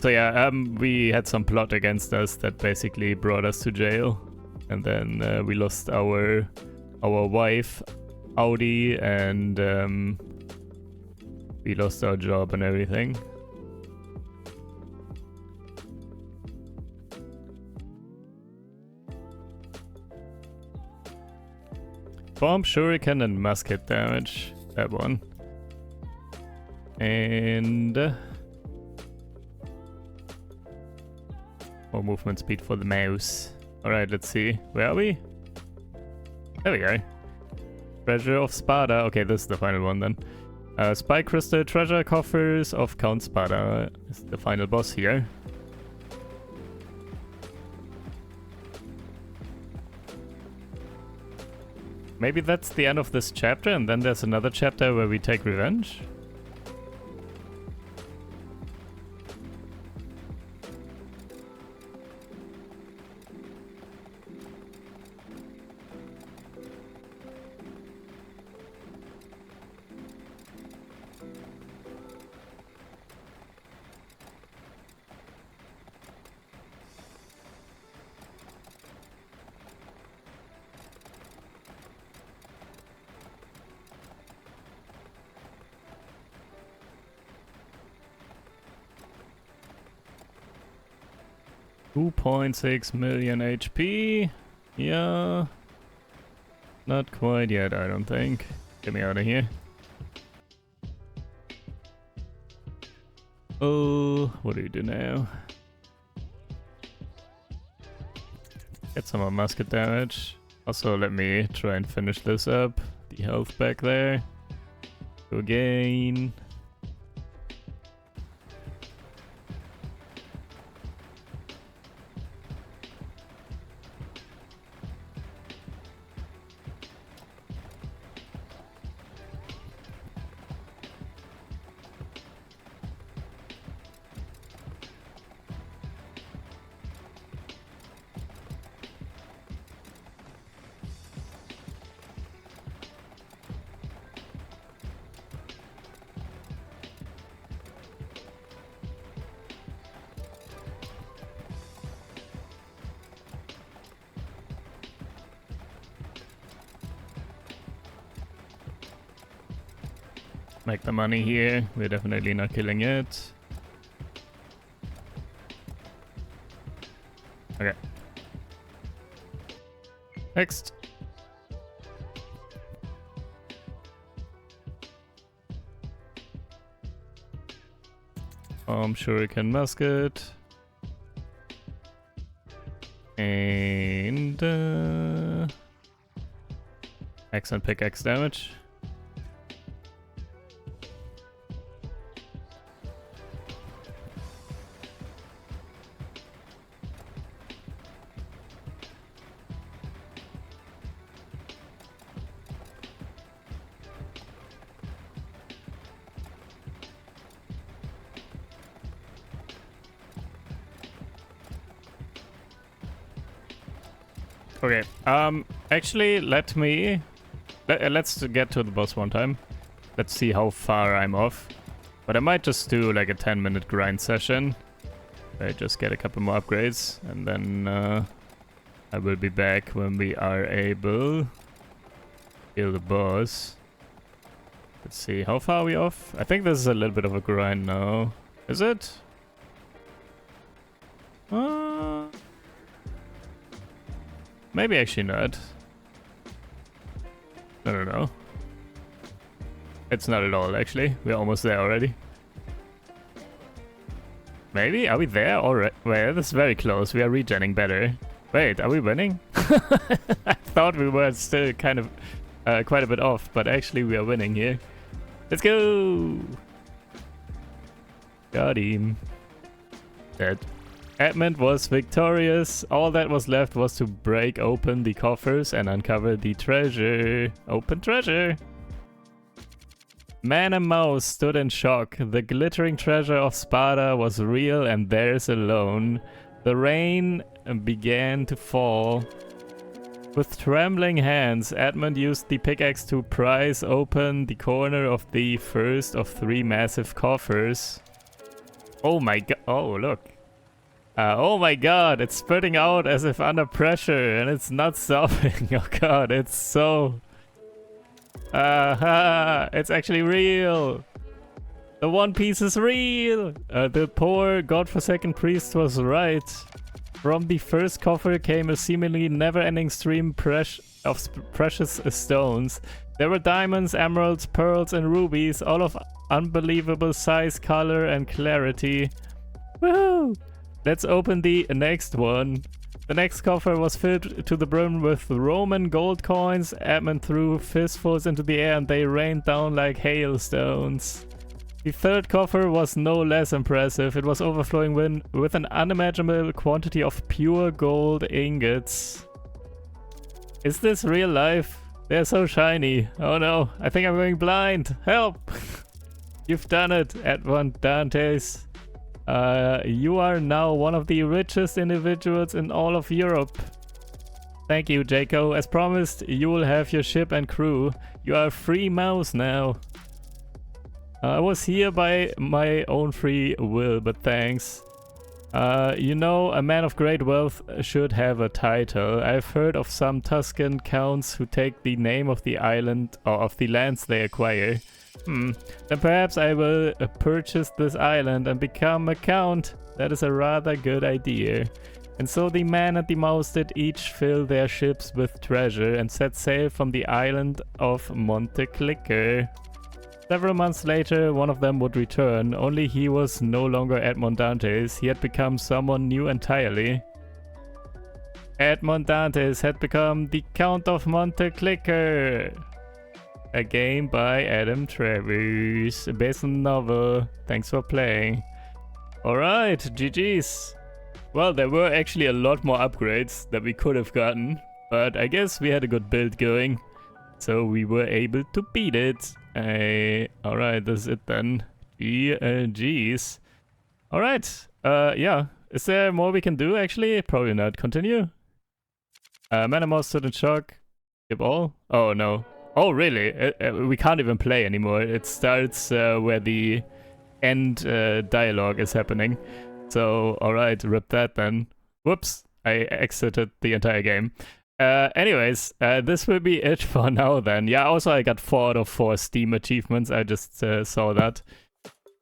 So yeah, we had some plot against us that basically brought us to jail, and then we lost our wife, Audi, and we lost our job and everything. Bomb, shuriken, and musket damage. That one. And more movement speed for the mouse. Alright, let's see. Where are we? There we go. Treasure of Sparta. Okay, this is the final one then. Spy Crystal Treasure Coffers of Count Sparta is the final boss here. Maybe that's the end of this chapter, and then there's another chapter where we take revenge? 2.6 million HP. Yeah. Not quite yet, I don't think. Get me out of here. Oh, what do you do now? Get some more musket damage. Also, let me try and finish this up. The health back there. Go again. Make the money here. We're definitely not killing it. Okay. Next. Shuriken musket. And axe and pickaxe damage. Okay, actually, let's get to the boss one time. Let's see how far I'm off. But I might just do like a 10-minute grind session. I just get a couple more upgrades, and then I will be back when we are able to kill the boss. Let's see, how far are we off? I think this is a little bit of a grind now. Is it? Maybe actually not. I don't know. It's not at all, actually. We're almost there already. Maybe? Are we there already? Wait, this is very close. We are regenning better. Wait, are we winning? I thought we were still kind of quite a bit off, but actually we are winning here. Let's go! Got him. Dead. Edmond was victorious. All that was left was to break open the coffers and uncover the treasure. Open treasure! Man and mouse stood in shock. The glittering treasure of Sparta was real and theirs alone. The rain began to fall. With trembling hands, Edmond used the pickaxe to prise open the corner of the first of 3 massive coffers. Oh my god. Oh, look. Oh my god, it's spurting out as if under pressure, and it's not stopping. Oh god, it's so... it's actually real! The One Piece is real! The poor godforsaken priest was right. From the first coffer came a seemingly never-ending stream of precious stones. There were diamonds, emeralds, pearls, and rubies, all of unbelievable size, color, and clarity. Woohoo! Let's open the next one. The next coffer was filled to the brim with Roman gold coins. Edmond threw fistfuls into the air and they rained down like hailstones. The third coffer was no less impressive. It was overflowing with an unimaginable quantity of pure gold ingots. Is this real life? They're so shiny. Oh no, I think I'm going blind. Help! You've done it, Edmond Dantes. You are now one of the richest individuals in all of Europe. Thank you, Chateau. As promised, you will have your ship and crew. You are a free mouse now. I was here by my own free will, but thanks. You know, a man of great wealth should have a title. I've heard of some Tuscan counts who take the name of the island or of the lands they acquire. Then perhaps I will purchase this island and become a count. That is a rather good idea. And so the man and the mouse did each fill their ships with treasure and set sail from the island of Monte Clicker. Several months later, one of them would return, only he was no longer Edmond Dantes. He had become someone new entirely. Edmond Dantes had become the Count of Monte Clicker. A game by Adam Travers, based on the novel. Thanks for playing. Alright, GG's. Well, there were actually a lot more upgrades that we could have gotten, but I guess we had a good build going, so we were able to beat it. Alright, this is it then. GG's. Alright, yeah. Is there more we can do actually? Probably not. Continue. Man and mouse stood in shock. Skip all? Oh no. Oh, really? We can't even play anymore. It starts where the end dialogue is happening. So, alright, rip that then. Whoops, I exited the entire game. Anyways, this will be it for now then. Yeah, also I got 4 out of 4 Steam achievements. I just saw that.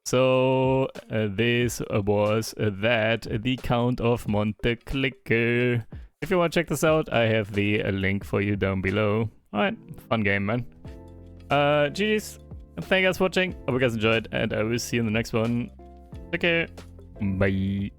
So this was the Count of Monte Clicker. If you want to check this out, I have the link for you down below. Alright, fun game, man. GG's. Thank you guys for watching. Hope you guys enjoyed, and I will see you in the next one. Take care. Bye.